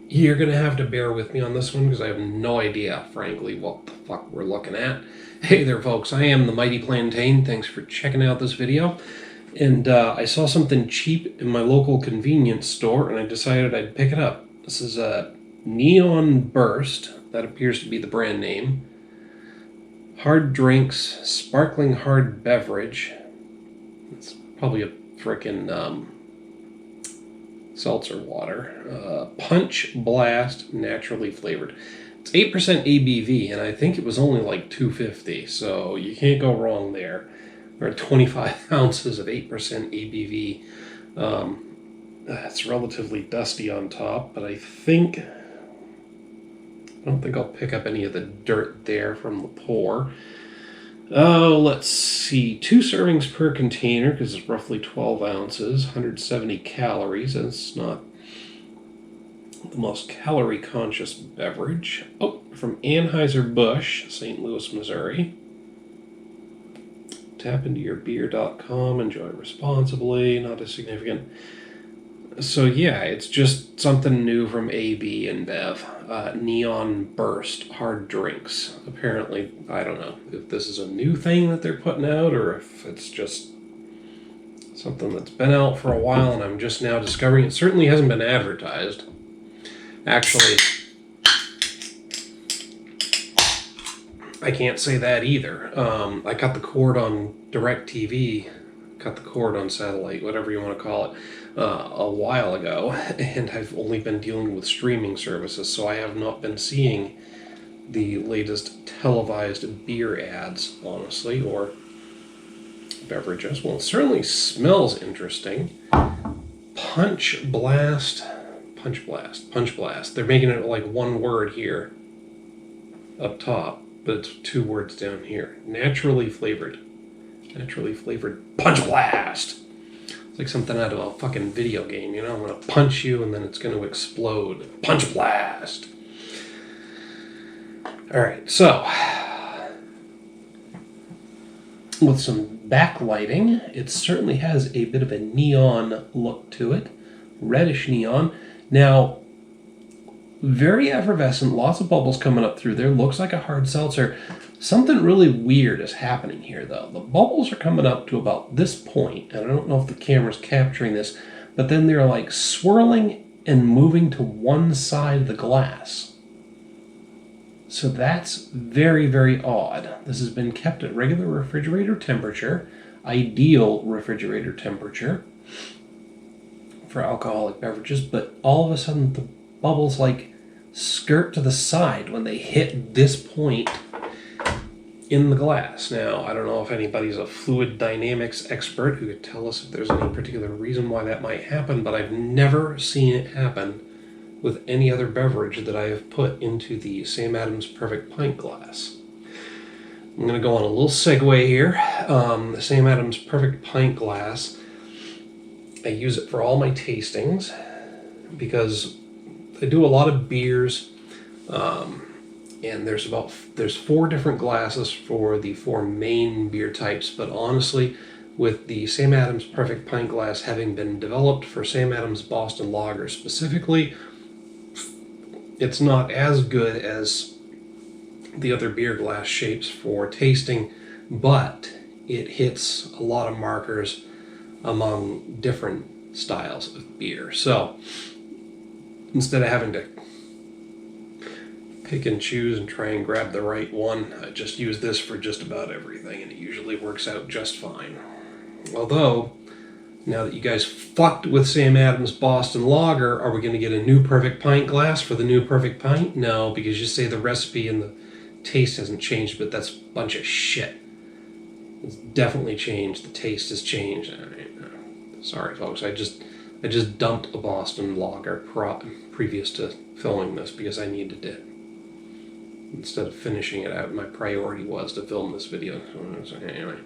You're going to have to bear with me on this one because I have no idea, frankly, what the fuck we're looking at. Hey there, folks. I am the Mighty Plantain. Thanks for checking out this video. And I saw something cheap in my local convenience store, and I decided I'd pick it up. This is a Neon Burst. That appears to be the brand name. Hard drinks, sparkling hard beverage. It's probably a frickin' seltzer water. Punch Blast, naturally flavored. It's 8% ABV, and I think it was only like $2.50, so you can't go wrong there. There are 25 ounces of 8% ABV. It's relatively dusty on top, but I don't think I'll pick up any of the dirt there from the pour. Oh, let's see. 2 servings per container, because it's roughly 12 ounces, 170 calories. It's not the most calorie-conscious beverage. Oh, from Anheuser-Busch, St. Louis, Missouri. Tap into your beer.com. Enjoy responsibly. Not as significant. So yeah, it's just something new from AB and Bev. Neon Burst hard drinks. Apparently, I don't know if this is a new thing that they're putting out or if it's just something that's been out for a while and I'm just now discovering. It certainly hasn't been advertised. Actually, I can't say that either. I cut the cord on DirecTV, cut the cord on satellite, whatever you want to call it, a while ago, and I've only been dealing with streaming services, so I have not been seeing the latest televised beer ads, honestly, or beverages. Well, it certainly smells interesting. Punch Blast. They're making it like one word here up top, but it's 2 words down here. Naturally flavored Punch Blast. It's like something out of a fucking video game, you know? I'm going to punch you and then it's going to explode. Punch Blast. Alright, so with some backlighting, it certainly has a bit of a neon look to it. Reddish neon. Now, very effervescent, lots of bubbles coming up through there. Looks like a hard seltzer. Something really weird is happening here, though. The bubbles are coming up to about this point, and I don't know if the camera's capturing this, but then they're like swirling and moving to one side of the glass. So that's very, very odd. This has been kept at regular refrigerator temperature, ideal refrigerator temperature for alcoholic beverages, but all of a sudden the bubbles like skirt to the side when they hit this point in the glass. Now, I don't know if anybody's a fluid dynamics expert who could tell us if there's any particular reason why that might happen, but I've never seen it happen with any other beverage that I have put into the Sam Adams Perfect Pint glass. I'm going to go on a little segue here. The Sam Adams Perfect Pint glass, I use it for all my tastings because I do a lot of beers, and there's 4 different glasses for the 4 main beer types, but honestly, with the Sam Adams Perfect Pint glass having been developed for Sam Adams Boston Lager specifically, it's not as good as the other beer glass shapes for tasting, but it hits a lot of markers among different styles of beer. So instead of having to pick and choose and try and grab the right one, I just use this for just about everything, and it usually works out just fine. Although, now that you guys fucked with Sam Adams Boston Lager, are we going to get a new Perfect Pint glass for the new Perfect Pint? No, because you say the recipe and the taste hasn't changed, but that's a bunch of shit. It's definitely changed. The taste has changed. Sorry, folks. I just dumped a Boston Lager previous to filming this because I needed it. Instead of finishing it out, my priority was to film this video. So anyway,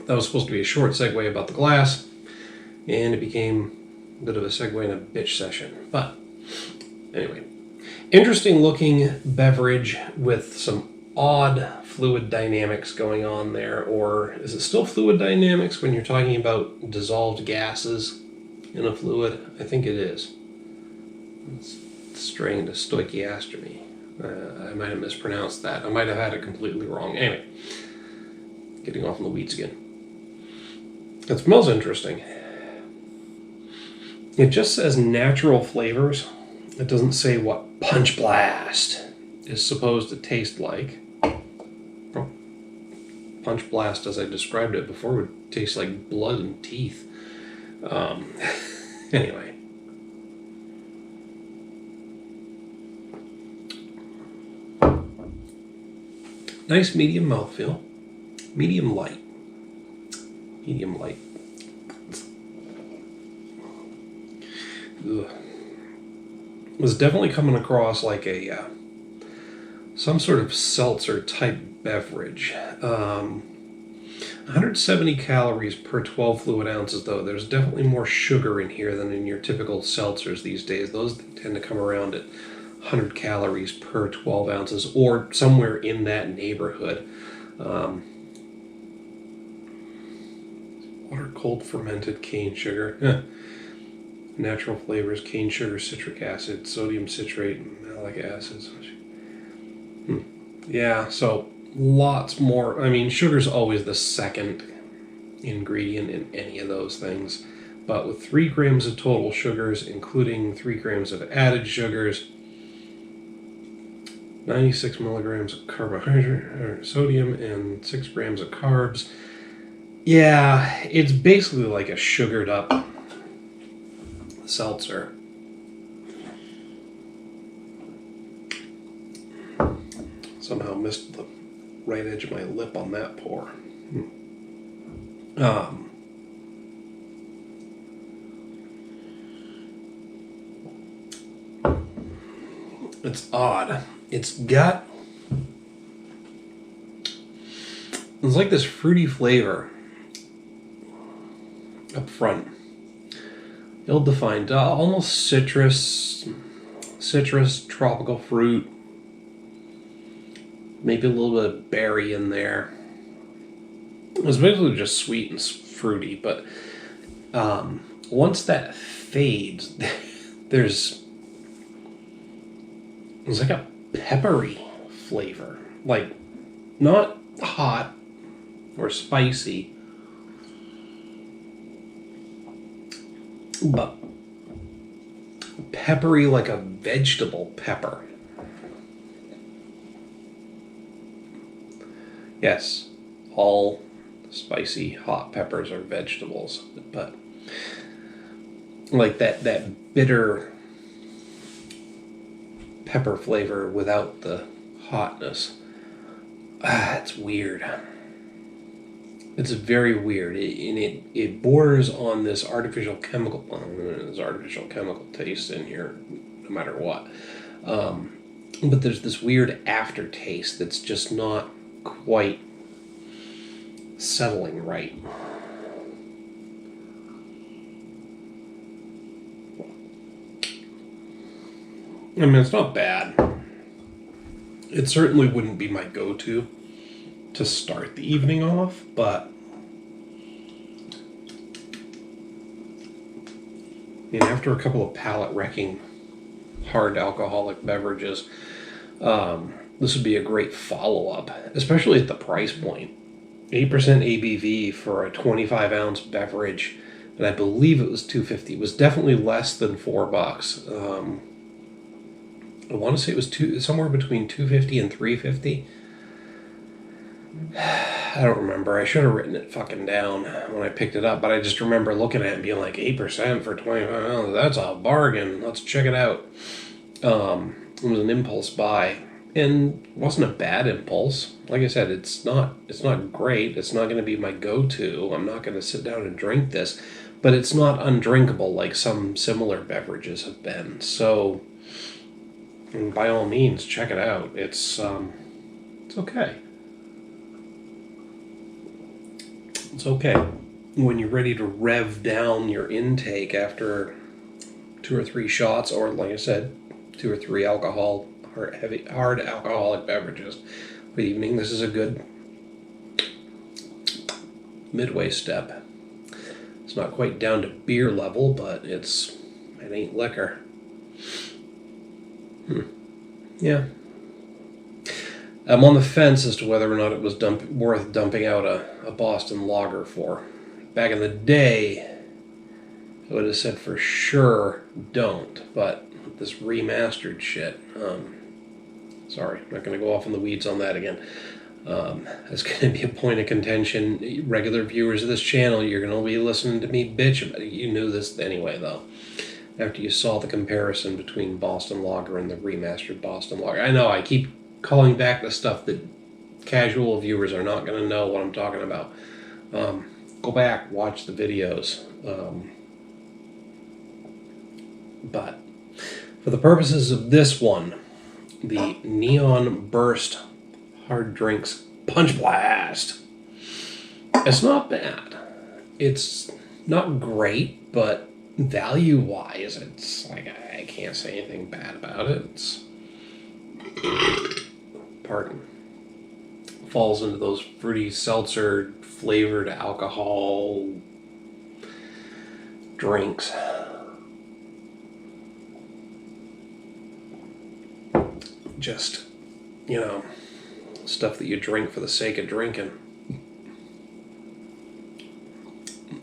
that was supposed to be a short segue about the glass, and it became a bit of a segue in a bitch session. But anyway, interesting looking beverage with some odd fluid dynamics going on there. Or is it still fluid dynamics when you're talking about dissolved gases? in a fluid? I think it is. It's strained a stoichiastromy. I might have mispronounced that. I might have had it completely wrong. Anyway, getting off in the weeds again. It smells interesting. It just says natural flavors. It doesn't say what Punch Blast is supposed to taste like. Oh, Punch Blast, as I described it before, would taste like blood and teeth. Anyway. Nice medium mouthfeel. Medium light. Medium light. Ugh. It was definitely coming across like a some sort of seltzer type beverage. 170 calories per 12 fluid ounces, though. There's definitely more sugar in here than in your typical seltzers these days. Those tend to come around at 100 calories per 12 ounces, or somewhere in that neighborhood. Water, cold fermented cane sugar. Natural flavors, cane sugar, citric acid, sodium citrate, malic acids. Yeah, so lots more. I mean, sugar's always the second ingredient in any of those things. But with 3 grams of total sugars, including 3 grams of added sugars, 96 milligrams of carbohydrate or sodium, and 6 grams of carbs. Yeah, it's basically like a sugared up seltzer. Somehow missed the right edge of my lip on that pour. It's odd. It's like this fruity flavor up front. Ill-defined, almost citrus, tropical fruit. Maybe a little bit of berry in there. It was basically just sweet and fruity, but once that fades, there's like a peppery flavor. Like, not hot or spicy, but peppery like a vegetable pepper. Yes, all spicy hot peppers are vegetables, but like that bitter pepper flavor without the hotness. It's weird. It's very weird, it borders on this artificial chemical. There's artificial chemical taste in here, no matter what. But there's this weird aftertaste that's just not quite settling right. I mean, it's not bad. It certainly wouldn't be my go-to to start the evening off, but after a couple of palate-wrecking hard alcoholic beverages, this would be a great follow-up, especially at the price point. 8% ABV for a 25-ounce beverage, and I believe it was $2.50. It was definitely less than $4. I want to say it was somewhere between $2.50 and $3.50. I don't remember. I should have written it fucking down when I picked it up, but I just remember looking at it and being like, 8% for 25 ounces, that's a bargain. Let's check it out. It was an impulse buy, and wasn't a bad impulse. Like I said, it's not great. It's not going to be my go-to. I'm not going to sit down and drink this, but it's not undrinkable like some similar beverages have been. So, by all means, check it out. It's okay. It's okay when you're ready to rev down your intake after 2 or 3 shots, or like I said, 2 or 3 hard alcoholic beverages per evening. This is a good midway step. It's not quite down to beer level, but it ain't liquor. Yeah. I'm on the fence as to whether or not it was worth dumping out a Boston Lager for. Back in the day, I would have said for sure don't, but this remastered shit, sorry, I'm not going to go off in the weeds on that again. That's going to be a point of contention. Regular viewers of this channel, you're going to be listening to me bitch about it. You knew this anyway, though, after you saw the comparison between Boston Lager and the remastered Boston Lager. I know, I keep calling back the stuff that casual viewers are not going to know what I'm talking about. Go back, watch the videos. But for the purposes of this one, the Neon Burst Hard Drinks Punch Blast. It's not bad. It's not great, but value-wise, it's like I can't say anything bad about it. It's falls into those fruity seltzer flavored alcohol drinks. Just, stuff that you drink for the sake of drinking.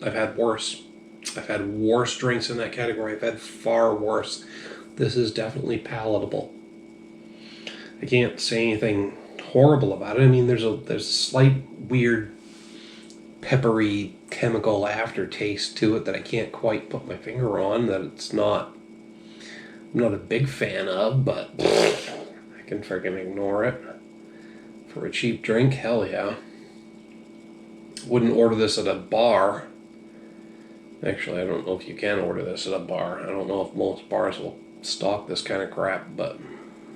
I've had worse. I've had worse drinks in that category. I've had far worse. This is definitely palatable. I can't say anything horrible about it. I mean, there's a slight weird peppery chemical aftertaste to it that I can't quite put my finger on, that I'm not a big fan of, but I can freaking ignore it. For a cheap drink, hell yeah. Wouldn't order this at a bar. Actually, I don't know if you can order this at a bar. I don't know if most bars will stock this kind of crap, but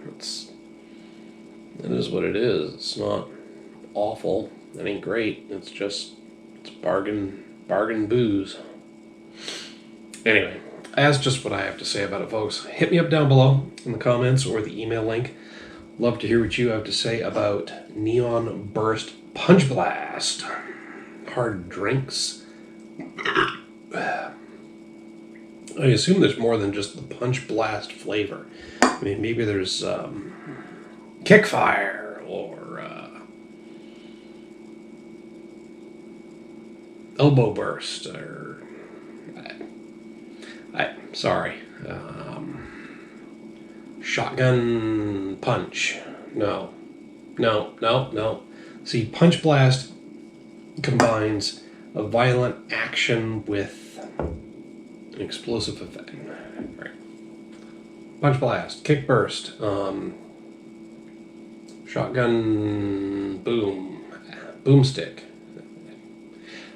it is what it is. It's not awful. It ain't great. It's bargain booze. Anyway, that's just what I have to say about it, folks. Hit me up down below in the comments or the email link. Love to hear what you have to say about Neon Burst Punch Blast hard drinks. I assume there's more than just the Punch Blast flavor. I mean, maybe there's Kickfire or Elbow Burst or sorry, Shotgun Punch. No. See, Punch Blast combines a violent action with an explosive effect. Right. Punch Blast, Kick Burst, Shotgun Boomstick.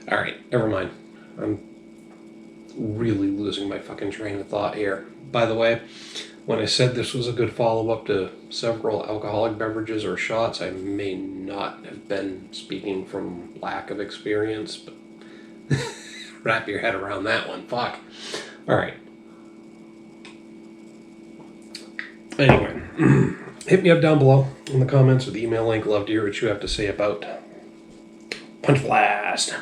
All right, never mind. I'm really losing my fucking train of thought here. By the way, when I said this was a good follow-up to several alcoholic beverages or shots, I may not have been speaking from lack of experience, but wrap your head around that one. Fuck. All right. Anyway, hit me up down below in the comments or the email link. Love to hear what you have to say about Punch Blast.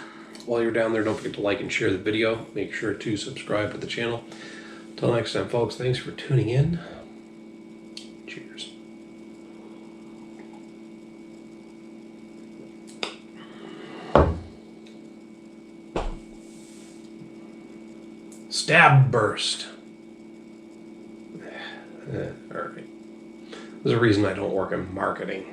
While you're down there, don't forget to like and share the video. Make sure to subscribe to the channel. Until next time, folks, thanks for tuning in. Cheers. Stab Burst. All right. There's a reason I don't work in marketing.